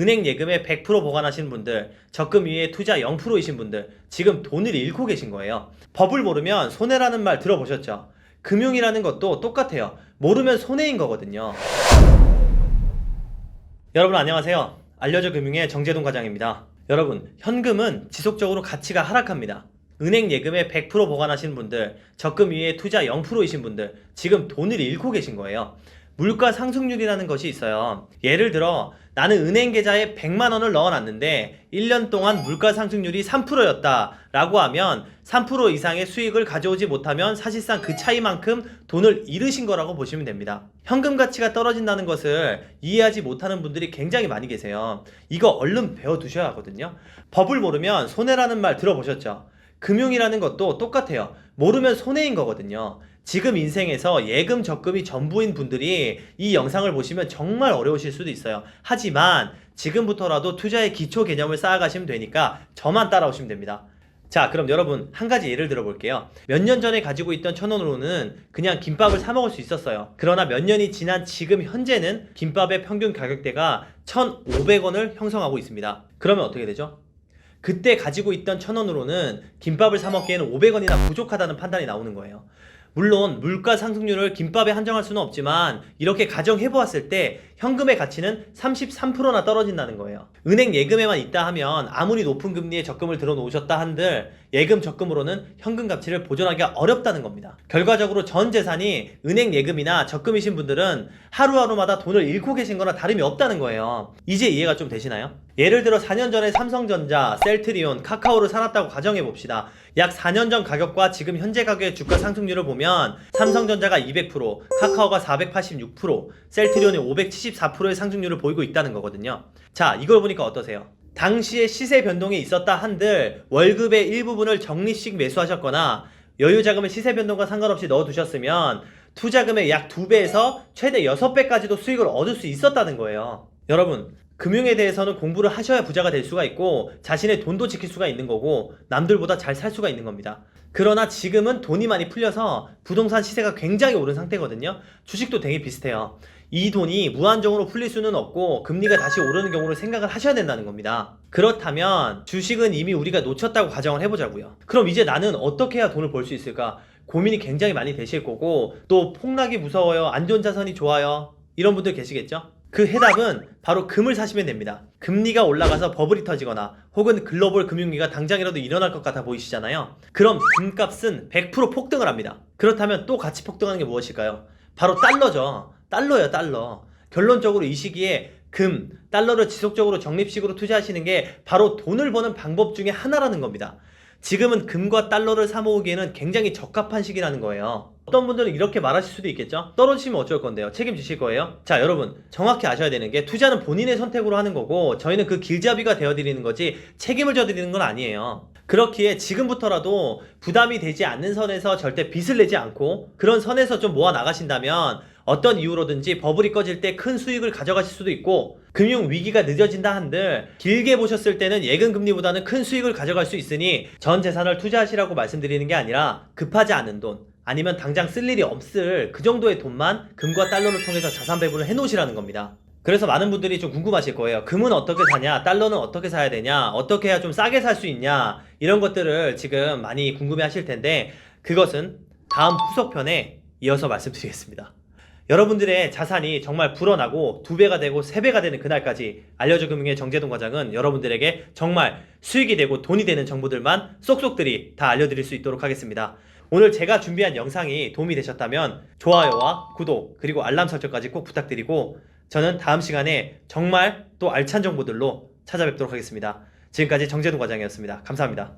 은행 예금에 100% 보관하시는 분들, 적금 위에 투자 0%이신 분들, 지금 돈을 잃고 계신 거예요. 법을 모르면 손해라는 말 들어보셨죠? 금융이라는 것도 똑같아요. 모르면 손해인 거거든요. 여러분 안녕하세요. 알려줘 금융의 정재동 과장입니다. 여러분, 현금은 지속적으로 가치가 하락합니다. 은행 예금에 100% 보관하시는 분들, 적금 위에 투자 0%이신 분들, 지금 돈을 잃고 계신 거예요. 물가 상승률이라는 것이 있어요. 예를 들어 나는 은행 계좌에 100만 원을 넣어놨는데 1년 동안 물가 상승률이 3%였다 라고 하면 3% 이상의 수익을 가져오지 못하면 사실상 그 차이만큼 돈을 잃으신 거라고 보시면 됩니다. 현금 가치가 떨어진다는 것을 이해하지 못하는 분들이 굉장히 많이 계세요. 이거 얼른 배워두셔야 하거든요. 법을 모르면 손해라는 말 들어보셨죠? 금융이라는 것도 똑같아요. 모르면 손해인 거거든요. 지금 인생에서 예금 적금이 전부인 분들이 이 영상을 보시면 정말 어려우실 수도 있어요. 하지만 지금부터라도 투자의 기초 개념을 쌓아가시면 되니까 저만 따라오시면 됩니다. 자, 그럼 여러분 한 가지 예를 들어 볼게요. 몇 년 전에 가지고 있던 1,000원으로는 그냥 김밥을 사 먹을 수 있었어요. 그러나 몇 년이 지난 지금 현재는 김밥의 평균 가격대가 1,500원을 형성하고 있습니다. 그러면 어떻게 되죠? 그때 가지고 있던 1,000원으로는 김밥을 사 먹기에는 500원이나 부족하다는 판단이 나오는 거예요. 물론 물가 상승률을 김밥에 한정할 수는 없지만 이렇게 가정해 보았을 때 현금의 가치는 33%나 떨어진다는 거예요. 은행 예금에만 있다 하면 아무리 높은 금리에 적금을 들어 놓으셨다 한들 예금 적금으로는 현금 가치를 보존하기가 어렵다는 겁니다. 결과적으로 전 재산이 은행 예금이나 적금이신 분들은 하루하루마다 돈을 잃고 계신 거나 다름이 없다는 거예요. 이제 이해가 좀 되시나요? 예를 들어 4년 전에 삼성전자, 셀트리온, 카카오를 사놨다고 가정해 봅시다. 약 4년 전 가격과 지금 현재 가격의 주가 상승률을 보면 삼성전자가 200%, 카카오가 486%, 셀트리온이 574%의 상승률을 보이고 있다는 거거든요. 자, 이걸 보니까 어떠세요? 당시에 시세 변동이 있었다 한들 월급의 일부분을 적립식 매수하셨거나 여유자금을 시세 변동과 상관없이 넣어두셨으면 투자금의 약 2배에서 최대 6배까지도 수익을 얻을 수 있었다는 거예요. 여러분, 금융에 대해서는 공부를 하셔야 부자가 될 수가 있고 자신의 돈도 지킬 수가 있는 거고 남들보다 잘 살 수가 있는 겁니다. 그러나 지금은 돈이 많이 풀려서 부동산 시세가 굉장히 오른 상태거든요. 주식도 되게 비슷해요. 이 돈이 무한정으로 풀릴 수는 없고 금리가 다시 오르는 경우를 생각을 하셔야 된다는 겁니다. 그렇다면 주식은 이미 우리가 놓쳤다고 가정을 해보자고요. 그럼 이제 나는 어떻게 해야 돈을 벌 수 있을까? 고민이 굉장히 많이 되실 거고 또 폭락이 무서워요, 안전자산이 좋아요, 이런 분들 계시겠죠? 그 해답은 바로 금을 사시면 됩니다. 금리가 올라가서 버블이 터지거나 혹은 글로벌 금융위기가 당장이라도 일어날 것 같아 보이시잖아요. 그럼 금값은 100% 폭등을 합니다. 그렇다면 또 같이 폭등하는 게 무엇일까요? 바로 달러죠. 달러예요, 달러. 결론적으로 이 시기에 금, 달러를 지속적으로 적립식으로 투자하시는 게 바로 돈을 버는 방법 중에 하나라는 겁니다. 지금은 금과 달러를 사 모으기에는 굉장히 적합한 시기라는 거예요. 어떤 분들은 이렇게 말하실 수도 있겠죠? 떨어지시면 어쩔 건데요? 책임지실 거예요? 자, 여러분 정확히 아셔야 되는 게 투자는 본인의 선택으로 하는 거고 저희는 그 길잡이가 되어드리는 거지 책임을 져드리는 건 아니에요. 그렇기에 지금부터라도 부담이 되지 않는 선에서 절대 빚을 내지 않고 그런 선에서 좀 모아 나가신다면 어떤 이유로든지 버블이 꺼질 때 큰 수익을 가져가실 수도 있고 금융위기가 늦어진다 한들 길게 보셨을 때는 예금금리보다는 큰 수익을 가져갈 수 있으니 전 재산을 투자하시라고 말씀드리는 게 아니라 급하지 않은 돈 아니면 당장 쓸 일이 없을 그 정도의 돈만 금과 달러를 통해서 자산 배분을 해놓으시라는 겁니다. 그래서 많은 분들이 좀 궁금하실 거예요. 금은 어떻게 사냐? 달러는 어떻게 사야 되냐? 어떻게 해야 좀 싸게 살 수 있냐? 이런 것들을 지금 많이 궁금해 하실 텐데 그것은 다음 후속편에 이어서 말씀드리겠습니다. 여러분들의 자산이 정말 불어나고 2배가 되고 3배가 되는 그날까지 알려줘 금융의 정재동 과장은 여러분들에게 정말 수익이 되고 돈이 되는 정보들만 쏙쏙들이 다 알려드릴 수 있도록 하겠습니다. 오늘 제가 준비한 영상이 도움이 되셨다면 좋아요와 구독 그리고 알람 설정까지 꼭 부탁드리고 저는 다음 시간에 정말 또 알찬 정보들로 찾아뵙도록 하겠습니다. 지금까지 정재동 과장이었습니다. 감사합니다.